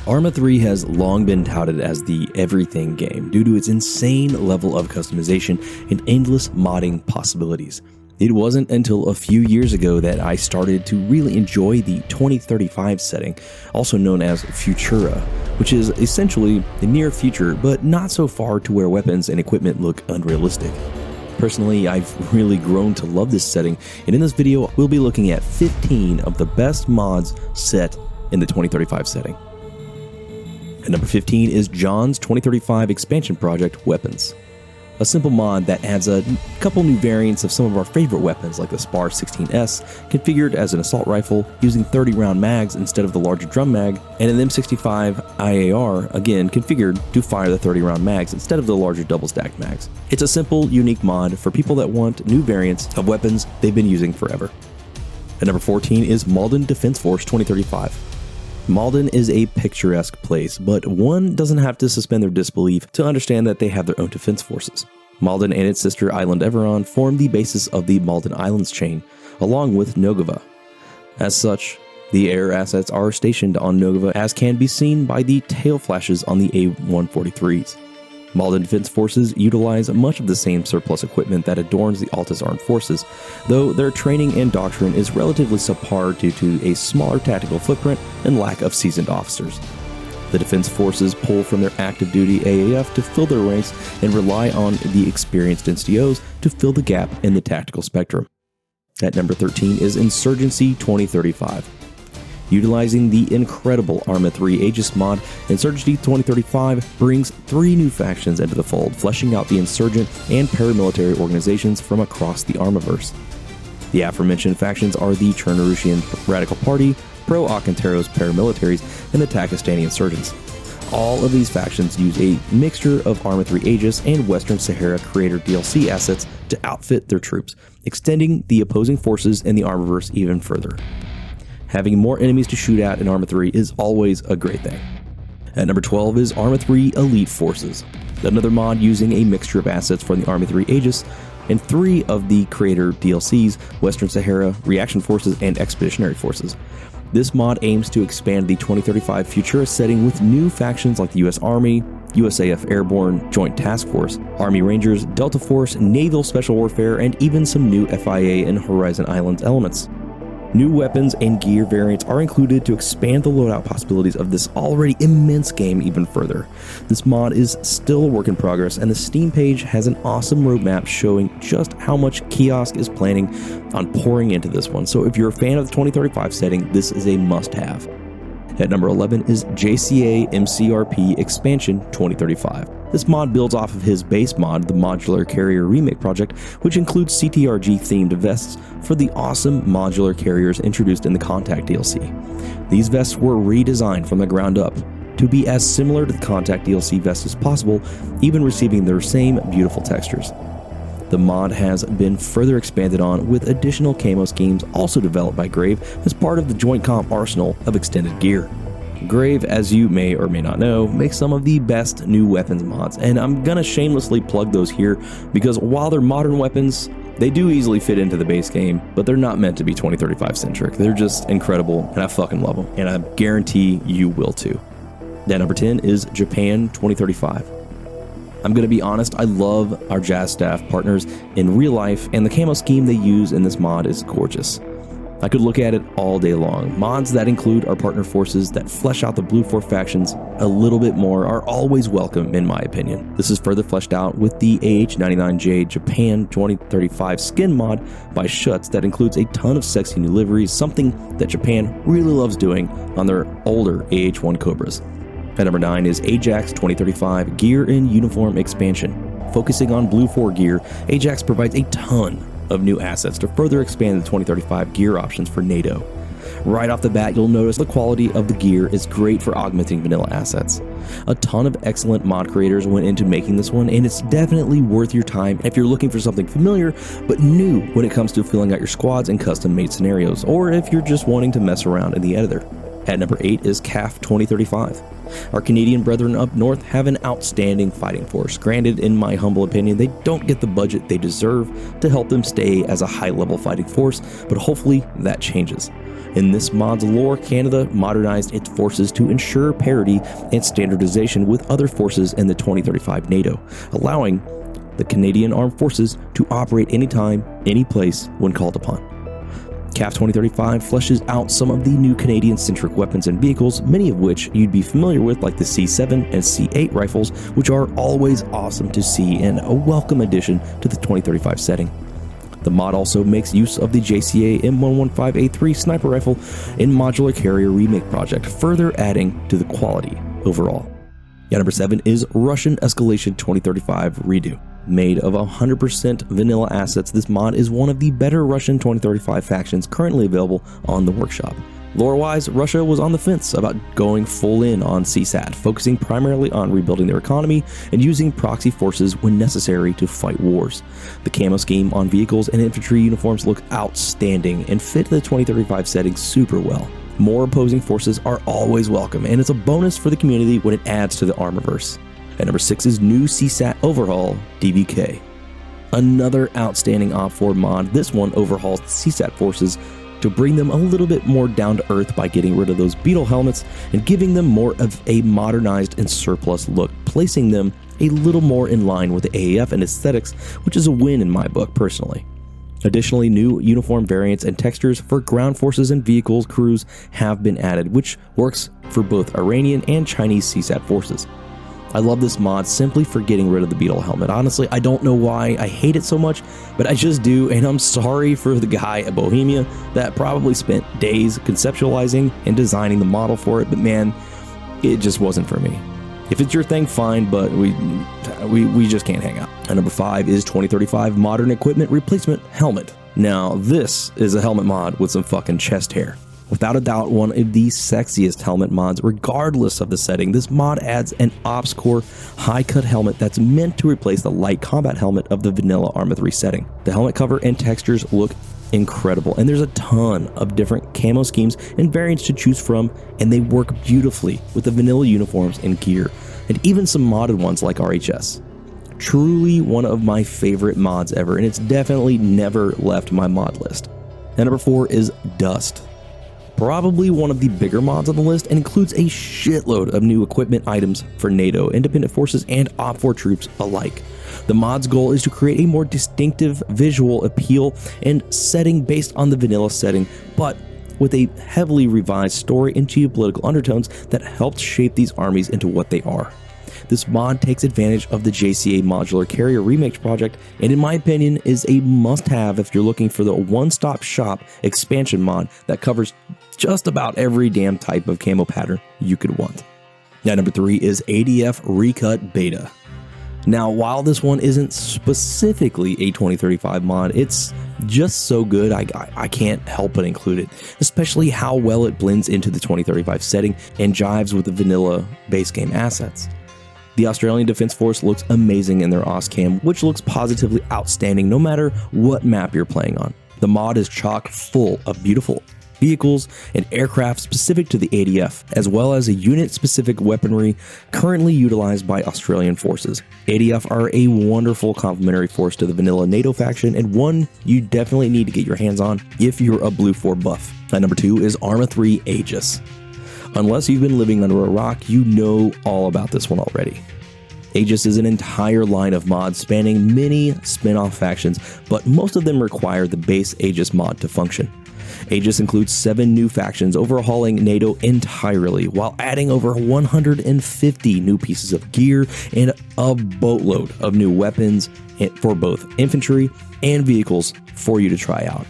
Arma 3 has long been touted as the everything game due to its insane level of customization and endless modding possibilities. It wasn't until a few years ago that I started to really enjoy the 2035 setting, also known as Futura, which is essentially the near future, but not so far to where weapons and equipment look unrealistic. Personally, I've really grown to love this setting, and in this video, we'll be looking at 15 of the best mods set in the 2035 setting. At number 15 is John's 2035 expansion project, Weapons. A simple mod that adds a couple new variants of some of our favorite weapons like the SPAR 16S, configured as an assault rifle using 30-round mags instead of the larger drum mag, and an M65 IAR, again configured to fire the 30-round mags instead of the larger double-stacked mags. It's a simple, unique mod for people that want new variants of weapons they've been using forever. At number 14 is Malden Defense Force 2035. Malden is a picturesque place, but one doesn't have to suspend their disbelief to understand that they have their own defense forces. Malden and its sister island Everon form the basis of the Malden Islands chain, along with Nogova. As such, the air assets are stationed on Nogova, as can be seen by the tail flashes on the A-143s. Malden Defense Forces utilize much of the same surplus equipment that adorns the Altus Armed Forces, though their training and doctrine is relatively subpar due to a smaller tactical footprint and lack of seasoned officers. The Defense Forces pull from their active duty AAF to fill their ranks and rely on the experienced NCOs to fill the gap in the tactical spectrum. At number 13 is Insurgency 2035. Utilizing the incredible Arma 3 Aegis mod, Insurgency 2035 brings 3 new factions into the fold, fleshing out the insurgent and paramilitary organizations from across the Armaverse. The aforementioned factions are the Chernarushian Radical Party, Pro-Alcantaros paramilitaries, and the Takistani insurgents. All of these factions use a mixture of Arma 3 Aegis and Western Sahara Creator DLC assets to outfit their troops, extending the opposing forces in the Armaverse even further. Having more enemies to shoot at in Arma 3 is always a great thing. At number 12 is Arma 3 Elite Forces, another mod using a mixture of assets from the Arma 3 Aegis and 3 of the Creator DLCs, Western Sahara, Reaction Forces, and Expeditionary Forces. This mod aims to expand the 2035 Futura setting with new factions like the US Army, USAF Airborne, Joint Task Force, Army Rangers, Delta Force, Naval Special Warfare, and even some new FIA and Horizon Islands elements. New weapons and gear variants are included to expand the loadout possibilities of this already immense game even further. This mod is still a work in progress, and the Steam page has an awesome roadmap showing just how much Kiosk is planning on pouring into this one, so if you're a fan of the 2035 setting, this is a must-have. At number 11 is JCA MCRP Expansion 2035. This mod builds off of his base mod, the Modular Carrier Remake project, which includes CTRG-themed vests for the awesome modular carriers introduced in the Contact DLC. These vests were redesigned from the ground up to be as similar to the Contact DLC vest as possible, even receiving their same beautiful textures. The mod has been further expanded on with additional camo schemes also developed by Grave as part of the Joint Comp arsenal of extended gear. Grave, as you may or may not know, makes some of the best new weapons mods, and I'm gonna shamelessly plug those here because while they're modern weapons, they do easily fit into the base game, but they're not meant to be 2035 centric. They're just incredible, and I fucking love them, and I guarantee you will too. At number 10 is Japan 2035. I'm going to be honest, I love our Jazz staff partners in real life, and the camo scheme they use in this mod is gorgeous. I could look at it all day long. Mods that include our partner forces that flesh out the Blue 4 factions a little bit more are always welcome in my opinion. This is further fleshed out with the AH99J Japan 2035 skin mod by Schutz that includes a ton of sexy new liveries, something that Japan really loves doing on their older AH1 Cobras. At number 9 is AJAX 2035 Gear and Uniform Expansion. Focusing on Blue 4 gear, AJAX provides a ton of new assets to further expand the 2035 gear options for NATO. Right off the bat, you'll notice the quality of the gear is great for augmenting vanilla assets. A ton of excellent mod creators went into making this one, and it's definitely worth your time if you're looking for something familiar but new when it comes to filling out your squads and custom-made scenarios, or if you're just wanting to mess around in the editor. At number 8 is CAF 2035. Our Canadian brethren up north have an outstanding fighting force. Granted, in my humble opinion, they don't get the budget they deserve to help them stay as a high-level fighting force, but hopefully that changes. In this mod's lore, Canada modernized its forces to ensure parity and standardization with other forces in the 2035 NATO, allowing the Canadian Armed Forces to operate anytime, any place when called upon. CAF 2035 fleshes out some of the new Canadian-centric weapons and vehicles, many of which you'd be familiar with, like the C7 and C8 rifles, which are always awesome to see and a welcome addition to the 2035 setting. The mod also makes use of the JCA M115A3 sniper rifle in Modular Carrier Remake project, further adding to the quality overall. Number 7 is Russian Escalation 2035 Redo. Made of 100% vanilla assets, this mod is one of the better Russian 2035 factions currently available on the workshop. Lore-wise, Russia was on the fence about going full in on CSAT, focusing primarily on rebuilding their economy and using proxy forces when necessary to fight wars. The camo scheme on vehicles and infantry uniforms look outstanding and fit the 2035 setting super well. More opposing forces are always welcome, and it's a bonus for the community when it adds to the Armorverse. At number 6 is new CSAT Overhaul DBK. Another outstanding Op4 mod. This one overhauls the CSAT forces to bring them a little bit more down to earth by getting rid of those beetle helmets and giving them more of a modernized and surplus look, placing them a little more in line with the AAF and aesthetics, which is a win in my book personally. Additionally, new uniform variants and textures for ground forces and vehicles crews have been added, which works for both Iranian and Chinese CSAT forces. I love this mod simply for getting rid of the beetle helmet. Honestly, I don't know why I hate it so much, but I just do, and I'm sorry for the guy at Bohemia that probably spent days conceptualizing and designing the model for it, but man, it just wasn't for me. If it's your thing, fine, but we just can't hang out. And number 5 is 2035 Modern Equipment Replacement Helmet. Now, this is a helmet mod with some fucking chest hair. Without a doubt, one of the sexiest helmet mods, regardless of the setting. This mod adds an Ops Core high-cut helmet that's meant to replace the light combat helmet of the vanilla Arma 3 setting. The helmet cover and textures look incredible, and there's a ton of different camo schemes and variants to choose from, and they work beautifully with the vanilla uniforms and gear, and even some modded ones like RHS. Truly one of my favorite mods ever, and it's definitely never left my mod list. And number 4 is Dust. Probably one of the bigger mods on the list and includes a shitload of new equipment items for NATO, independent forces, and Op4 troops alike. The mod's goal is to create a more distinctive visual appeal and setting based on the vanilla setting, but with a heavily revised story and geopolitical undertones that helped shape these armies into what they are. This mod takes advantage of the JCA Modular Carrier Remake project, and in my opinion is a must-have if you're looking for the one-stop shop expansion mod that covers just about every damn type of camo pattern you could want. Now, number 3 is ADF Re-Cut Beta. Now, while this one isn't specifically a 2035 mod, it's just so good I can't help but include it, especially how well it blends into the 2035 setting and jives with the vanilla base game assets. The Australian Defence Force looks amazing in their OSCAM, which looks positively outstanding no matter what map you're playing on. The mod is chock full of beautiful vehicles and aircraft specific to the ADF, as well as a unit-specific weaponry currently utilized by Australian forces. ADF are a wonderful complementary force to the vanilla NATO faction, and one you definitely need to get your hands on if you're a Blue 4 buff. And number 2 is Arma 3 Aegis. Unless you've been living under a rock, you know all about this one already. Aegis is an entire line of mods spanning many spin-off factions, but most of them require the base Aegis mod to function. Aegis includes 7 new factions overhauling NATO entirely, while adding over 150 new pieces of gear and a boatload of new weapons for both infantry and vehicles for you to try out.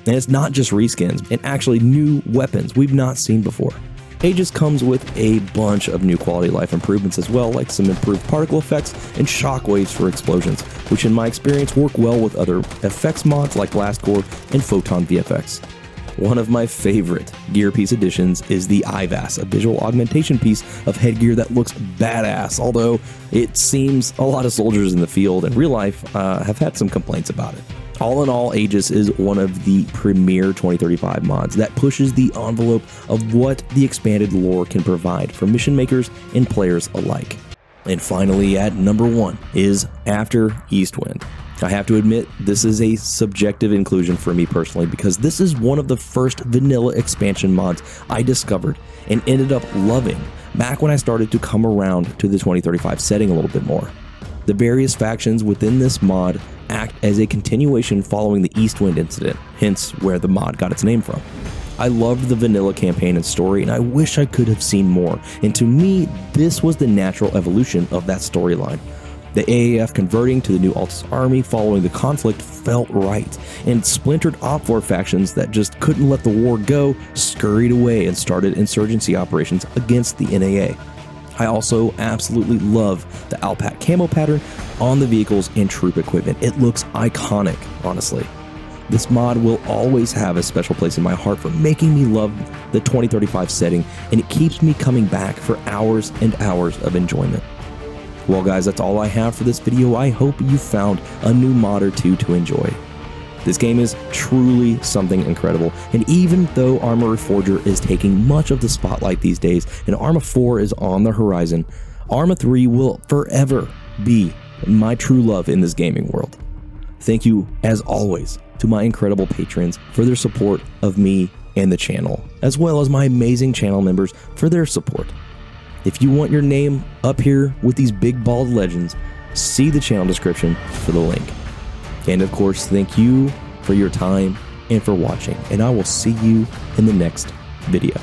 And it's not just reskins, and actually new weapons we've not seen before. Aegis comes with a bunch of new quality of life improvements as well, like some improved particle effects and shockwaves for explosions, which in my experience work well with other effects mods like Blast Core and Photon VFX. One of my favorite gear piece additions is the IVAS, a visual augmentation piece of headgear that looks badass, although it seems a lot of soldiers in the field and real life have had some complaints about it. All in all, Aegis is one of the premier 2035 mods that pushes the envelope of what the expanded lore can provide for mission makers and players alike. And finally, at number 1 is After Eastwind. I have to admit, this is a subjective inclusion for me personally because this is one of the first vanilla expansion mods I discovered and ended up loving back when I started to come around to the 2035 setting a little bit more. The various factions within this mod act as a continuation following the Eastwind incident, hence where the mod got its name from. I loved the vanilla campaign and story, and I wish I could have seen more, and to me, this was the natural evolution of that storyline. The AAF converting to the new Altus army following the conflict felt right, and splintered OPFOR factions that just couldn't let the war go scurried away and started insurgency operations against the NAA. I also absolutely love the Alpac camo pattern on the vehicles and troop equipment. It looks iconic, honestly. This mod will always have a special place in my heart for making me love the 2035 setting, and it keeps me coming back for hours and hours of enjoyment. Well guys, that's all I have for this video. I hope you found a new mod or two to enjoy. This game is truly something incredible, and even though Arma Reforger is taking much of the spotlight these days and Arma 4 is on the horizon, Arma 3 will forever be my true love in this gaming world. Thank you, as always, to my incredible patrons for their support of me and the channel, as well as my amazing channel members for their support. If you want your name up here with these big bald legends, see the channel description for the link. And of course, thank you for your time and for watching, and I will see you in the next video.